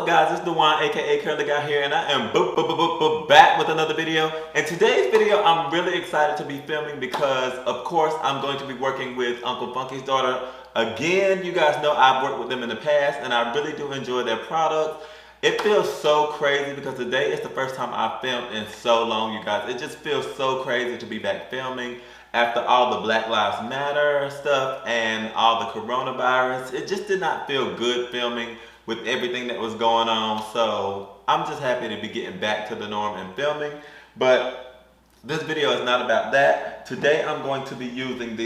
guys, it's Dawan, aka Curly Guy here, and I am back with another video. And today's video, I'm really excited to be filming because, of course, I'm going to be working with Uncle Funky's daughter again. You guys know I've worked with them in the past, and I really do enjoy their products. It feels so crazy because today is the first time I've filmed in so long, you guys. It just feels so crazy to be back filming after all the Black Lives Matter stuff and all the coronavirus. It just did not feel good filming with everything that was going on. So I'm just happy to be getting back to the norm and filming. But this video is not about that. Today I'm going to be using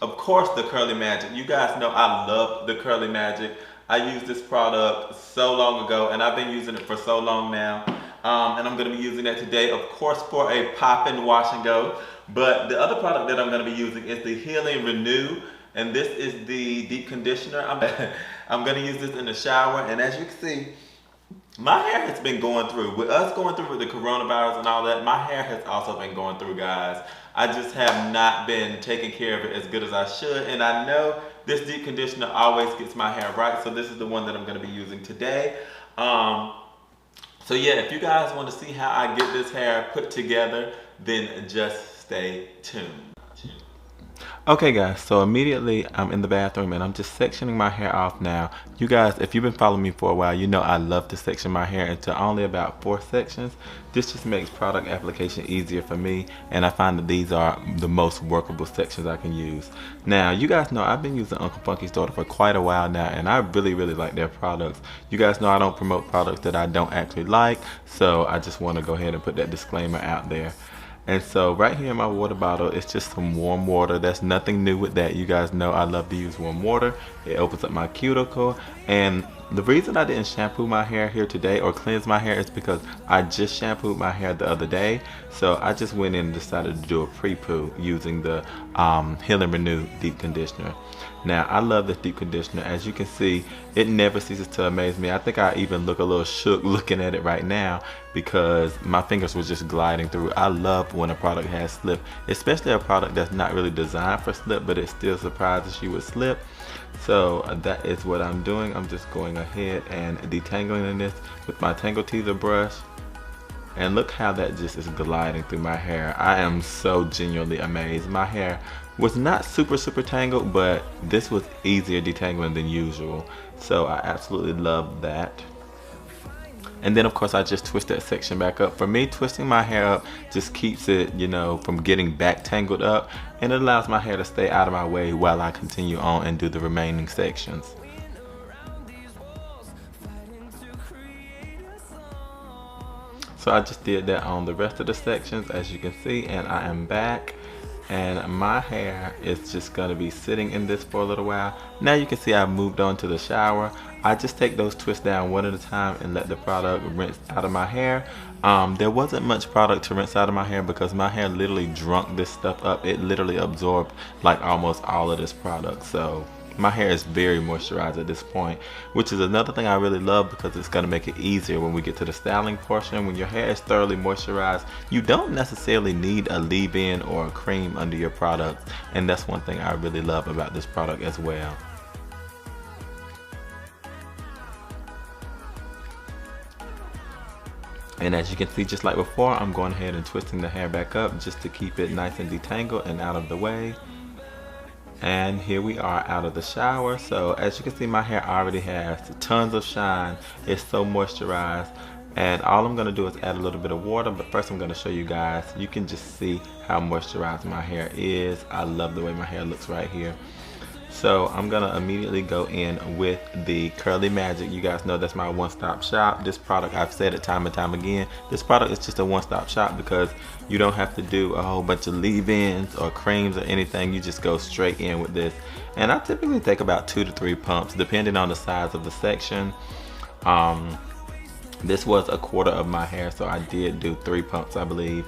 of course, the Curly Magic. You guys know I love the Curly Magic. I used this product so long ago and I've been using it for so long now. And I'm going to be using that today, of course, for a pop-in wash and go. But the other product that I'm going to be using is the Healing Renew. And this is the deep conditioner. I'm going to use this in the shower. And as you can see, my hair has been going through. With us going through with the coronavirus and all that, my hair has also been going through, guys. I just have not been taking care of it as good as I should. And I know this deep conditioner always gets my hair right. So this is the one that I'm going to be using today. So yeah, if you guys want to see how I get this hair put together, then just stay tuned. Okay guys, so immediately I'm in the bathroom and I'm just sectioning my hair off now. You guys, if you've been following me for a while, you know I love to section my hair into only about 4 sections. This just makes product application easier for me, and I find that these are the most workable sections I can use. Now, you guys know I've been using Uncle Funky's daughter for quite a while now, and I really like their products. You guys know I don't promote products that I don't actually like, so I just want to go ahead and put that disclaimer out there. And so right here in my water bottle, it's just some warm water. That's nothing new with that. You guys know I love to use warm water. It opens up my cuticle. And the reason I didn't shampoo my hair here today or cleanse my hair is because I just shampooed my hair the other day. So I just went in and decided to do a pre-poo using the Healing Renew deep conditioner. Now, I love this deep conditioner. As you can see, it never ceases to amaze me. I think I even look a little shook looking at it right now because my fingers were just gliding through. I love when a product has slip, especially a product that's not really designed for slip, but it still surprises you with slip. So that is what I'm doing. I'm just going ahead and detangling this with my Tangle Teaser brush. And look how that just is gliding through my hair. I am so genuinely amazed. My hair was not super tangled, but this was easier detangling than usual. So I absolutely love that. And then of course I just twist that section back up. For me, twisting my hair up just keeps it, you know, from getting back tangled up, and it allows my hair to stay out of my way while I continue on and do the remaining sections. So I just did that on the rest of the sections, as you can see, and I am back. And my hair is just gonna be sitting in this for a little while. Now you can see I've moved on to the shower. I just take those twists down one at a time and let the product rinse out of my hair. There wasn't much product to rinse out of my hair because my hair literally drunk this stuff up. It literally absorbed like almost all of this product. So my hair is very moisturized at this point, which is another thing I really love because it's going to make it easier when we get to the styling portion. When your hair is thoroughly moisturized, you don't necessarily need a leave-in or a cream under your product, and that's one thing I really love about this product as well. And as you can see, just like before, I'm going ahead and twisting the hair back up just to keep it nice and detangled and out of the way. And here we are out of the shower. So as you can see, my hair already has tons of shine. It's so moisturized. And all I'm gonna do is add a little bit of water, but first I'm gonna show you guys. You can just see how moisturized my hair is. I love the way my hair looks right here. So I'm gonna immediately go in with the Curly Magic. You guys know that's my one-stop shop. This product, I've said it time and time again, this product is just a one-stop shop because you don't have to do a whole bunch of leave-ins or creams or anything. You just go straight in with this. And I typically take about 2 to 3 pumps depending on the size of the section. This was a quarter of my hair, so I did do 3 pumps, I believe,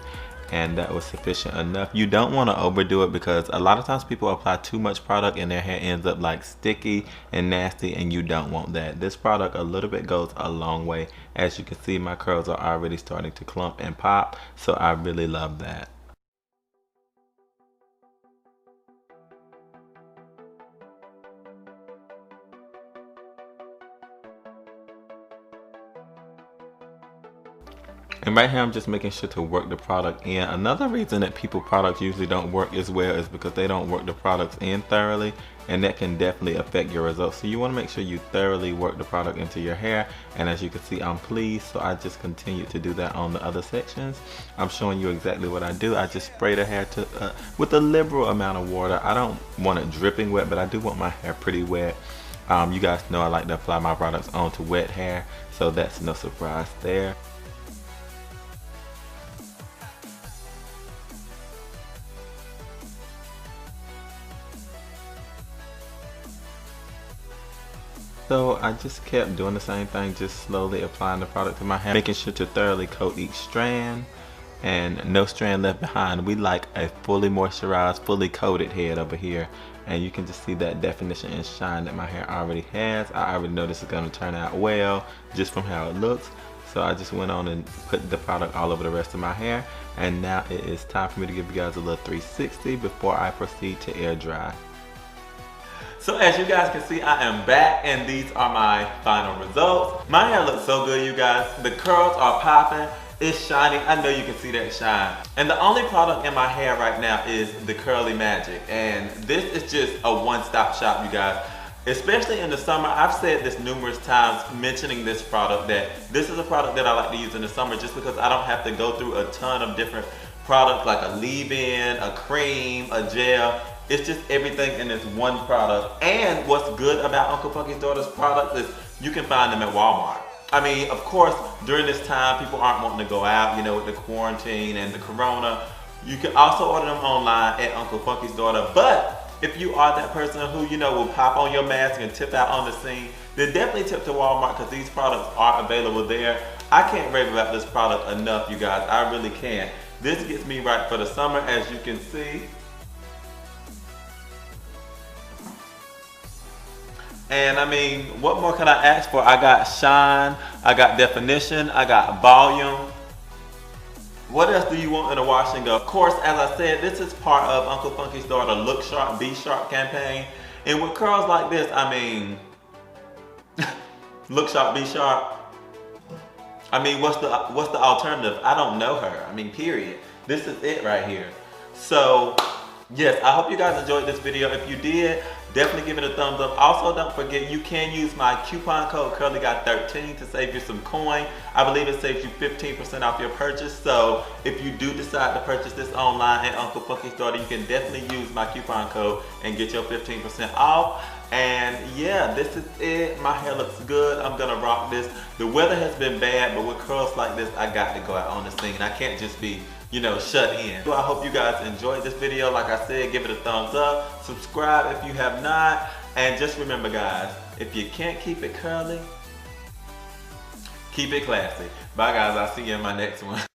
and that was sufficient enough. You don't want to overdo it because a lot of times people apply too much product and their hair ends up like sticky and nasty, and you don't want that. This product, a little bit goes a long way. As you can see, my curls are already starting to clump and pop, so I really love that. And right here, I'm just making sure to work the product in. Another reason that people products usually don't work as well is because they don't work the products in thoroughly, and that can definitely affect your results. So you want to make sure you thoroughly work the product into your hair. And as you can see, I'm pleased, so I just continue to do that on the other sections. I'm showing you exactly what I do. I just spray the hair with a liberal amount of water. I don't want it dripping wet, but I do want my hair pretty wet. You guys know I like to apply my products onto wet hair, so that's no surprise there. So I just kept doing the same thing, just slowly applying the product to my hair, making sure to thoroughly coat each strand and no strand left behind. We like a fully moisturized, fully coated head over here, and you can just see that definition and shine that my hair already has. I already know this is going to turn out well just from how it looks. So I just went on and put the product all over the rest of my hair, and now it is time for me to give you guys a little 360 before I proceed to air dry. So as you guys can see, I am back, and these are my final results. My hair looks so good, you guys. The curls are popping. It's shiny. I know you can see that shine. And the only product in my hair right now is the Curly Magic. And this is just a one-stop shop, you guys. Especially in the summer, I've said this numerous times mentioning this product, that this is a product that I like to use in the summer just because I don't have to go through a ton of different products like a leave-in, a cream, a gel. It's just everything in this one product. And what's good about Uncle Funky's Daughter's products is you can find them at Walmart. I mean, of course, during this time, people aren't wanting to go out, you know, with the quarantine and the corona. You can also order them online at Uncle Funky's Daughter. But if you are that person who, you know, will pop on your mask and tip out on the scene, then definitely tip to Walmart because these products are available there. I can't rave about this product enough, you guys. I really can't. This gets me right for the summer, as you can see. And I mean, what more can I ask for? I got shine, I got definition, I got volume. What else do you want in a wash and go? Of course, as I said, this is part of Uncle Funky's Daughter Look Sharp, Be Sharp campaign. And with curls like this, I mean, look sharp, be sharp. I mean, what's the alternative? I don't know her. I mean, period. This is it right here. So, yes, I hope you guys enjoyed this video. If you did, definitely give it a thumbs up. Also, don't forget, you can use my coupon code CurlyGuy13 to save you some coin. I believe it saves you 15% off your purchase. So if you do decide to purchase this online at Uncle Funky's Daughter, you can definitely use my coupon code and get your 15% off. And yeah, this is it. My hair looks good. I'm gonna rock this. The weather has been bad, but with curls like this, I got to go out on the scene. I can't just be, you know, shut in. So I hope you guys enjoyed this video. Like I said, give it a thumbs up. Subscribe if you have not. And just remember, guys, if you can't keep it curly, keep it classy. Bye, guys. I'll see you in my next one.